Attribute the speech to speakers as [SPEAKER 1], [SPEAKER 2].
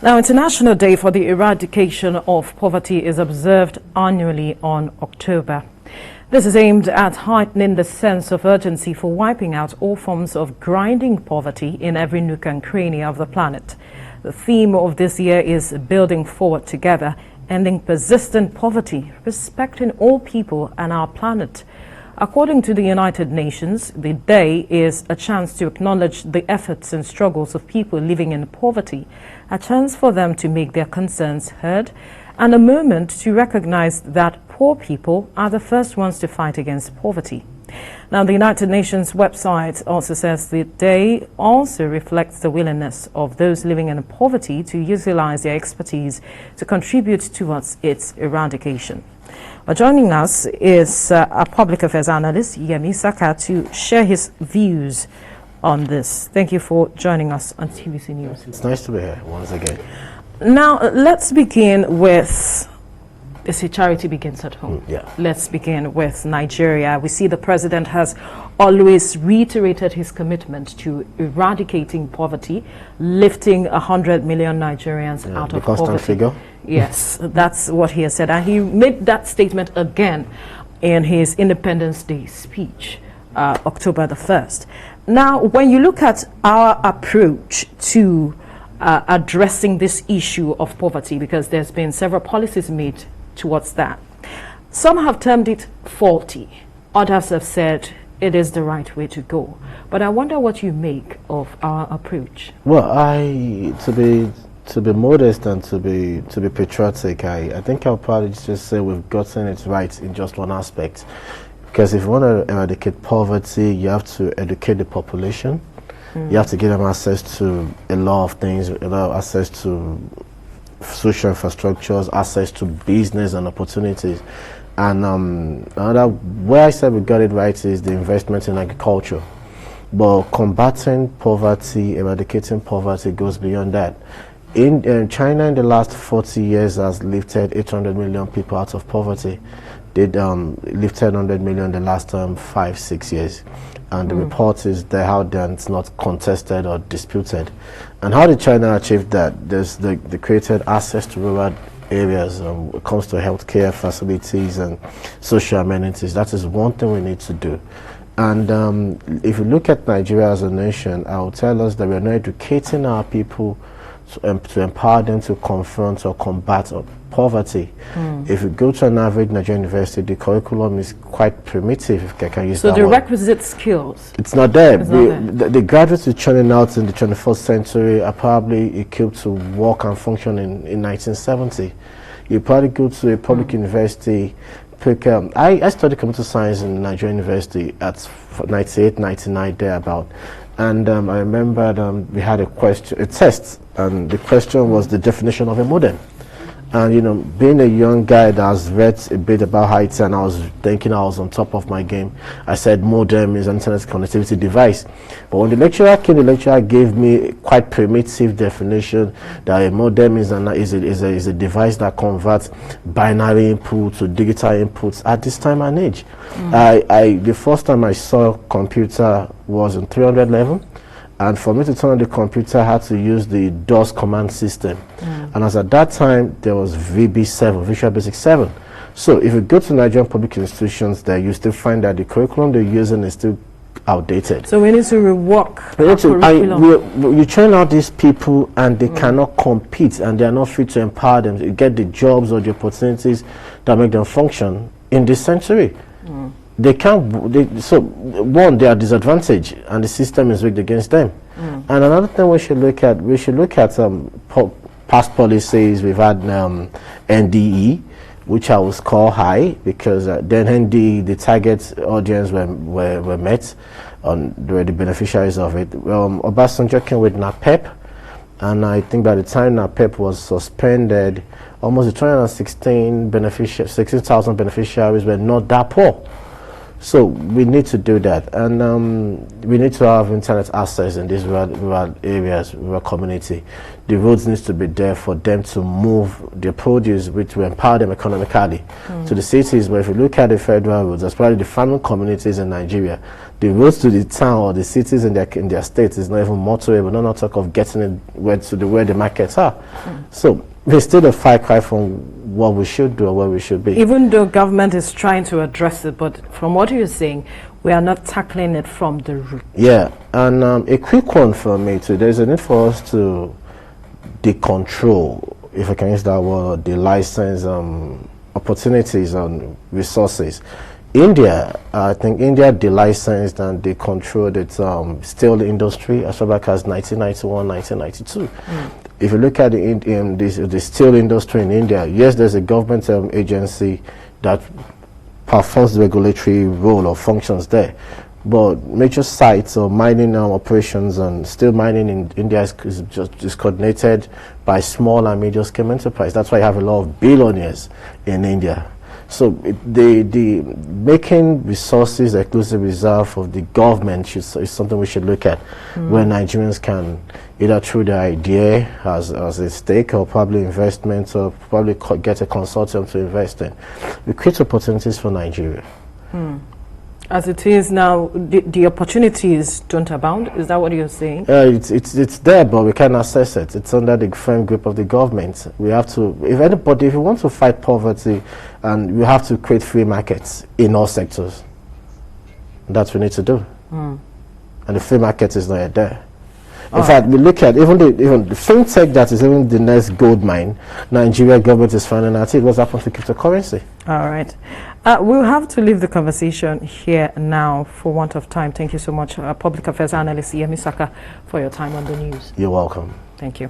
[SPEAKER 1] Now, International Day for the Eradication of Poverty is observed annually on October. This is aimed at heightening the sense of urgency for wiping out all forms of grinding poverty in every nook and cranny of the planet. The theme of this year is Building Forward Together, Ending Persistent Poverty, Respecting All People and Our Planet. According to the United Nations, the day is a chance to acknowledge the efforts and struggles of people living in poverty, a chance for them to make their concerns heard, and a moment to recognize that poor people are the first ones to fight against poverty. Now, the United Nations website also says the day also reflects the willingness of those living in poverty to utilize their expertise to contribute towards its eradication. Joining us is a public affairs analyst, Yemi Saka, to share his views on this. Thank you for joining us on TVC News.
[SPEAKER 2] It's nice to be here once again.
[SPEAKER 1] Now, let's begin with, they say charity begins at home.
[SPEAKER 2] Yeah.
[SPEAKER 1] Let's begin with Nigeria. We see the president has always reiterated his commitment to eradicating poverty, lifting 100 million Nigerians out of poverty.
[SPEAKER 2] Constant figure.
[SPEAKER 1] Yes, that's what he has said. And he made that statement again in his Independence Day speech, October the 1st. Now, when you look at our approach to addressing this issue of poverty, because there's been several policies made towards that, some have termed it faulty. Others have said it is the right way to go. But I wonder what you make of our approach.
[SPEAKER 2] Well, to be modest and to be patriotic, I think I'll probably just say we've gotten it right in just one aspect. Because if you want to eradicate poverty, you have to educate the population. You have to give them access to a lot of things, access to social infrastructures, access to business and opportunities. And another where I said we got it right is the investment in agriculture. But combating poverty, eradicating poverty goes beyond that. In China, in the last 40 years, has lifted 800 million people out of poverty. They lifted 100 million the last 5-6 years. And the report is there out there, and it's not contested or disputed. And how did China achieve that? They created access to rural areas when it comes to healthcare facilities and social amenities. That is one thing we need to do. And if you look at Nigeria as a nation, I will tell us that we are not educating our people to empower them to confront or combat poverty. If you go to an average Nigerian university, the curriculum is quite primitive, if I can use that word. So the
[SPEAKER 1] requisite skills?
[SPEAKER 2] It's not there. The graduates who are churning out in the 21st century are probably equipped to work and function in 1970. You probably go to a public university. I studied computer science in Nigerian University at 98, 99, thereabout. And I remember we had a test, and the question was the definition of a modem. And being a young guy that has read a bit about IT, and I was thinking I was on top of my game, I said modem is an internet connectivity device. But when the lecturer came, the lecturer gave me a quite primitive definition that a modem is a device that converts binary input to digital inputs at this time and age. The first time I saw a computer was in 300 level. And for me to turn on the computer, I had to use the DOS command system. And as at that time, there was VB7, Visual Basic 7. So if you go to Nigerian public institutions there, you still find that the curriculum they're using is still outdated.
[SPEAKER 1] So we need to rework our curriculum.
[SPEAKER 2] You train out these people and they cannot compete, and they are not fit to empower them to get the jobs or the opportunities that make them function in this century. They can't. So one, they are disadvantaged, and the system is rigged against them. And another thing we should look at, past policies. We've had NDE, which I would call high, because then NDE, the target audience were met, they were the beneficiaries of it. Obasanjo came with NAPEP, and I think by the time NAPEP was suspended, almost 216,000 beneficiaries were not that poor. So we need to do that, and we need to have internet access in these rural areas, rural community. The roads needs to be there for them to move their produce, which will empower them economically, to the cities. But if you look at the federal roads, especially the farming communities in Nigeria, the roads to the town or the cities in their states is not even motorable. Not talk of getting it where the markets are. So we're still a far cry from what we should do or where we should be.
[SPEAKER 1] Even though government is trying to address it, but from what you're saying, we are not tackling it from the root.
[SPEAKER 2] Yeah, and a quick one for me too. There's a need for us to decontrol, if I can use that word, the license opportunities and resources. India, I think India delicensed and they controlled its steel industry as far back as 1991, 1992. If you look at the steel industry in India, yes, there's a government agency that performs the regulatory role or functions there, but major sites or mining operations and steel mining in India is coordinated by small and medium scale enterprise. That's why you have a lot of billionaires in India. So the making resources exclusive reserve of the government is something we should look at, where Nigerians can either through their idea as a stake or probably investment or probably get a consortium to invest in. We create opportunities for Nigeria.
[SPEAKER 1] As it is now, the opportunities don't abound. Is that what you're saying?
[SPEAKER 2] It's there, but we can't access it. It's under the firm grip of the government. We have to, if you want to fight poverty, and we have to create free markets in all sectors. That's what we need to do. And the free market is not yet there. In fact, we look at even the fintech that is even the next gold mine. Nigeria government is finding out what's happened to cryptocurrency.
[SPEAKER 1] All right. We'll have to leave the conversation here now for want of time. Thank you so much, Public Affairs Analyst Yemi Saka, for your time on the news.
[SPEAKER 2] You're welcome.
[SPEAKER 1] Thank you.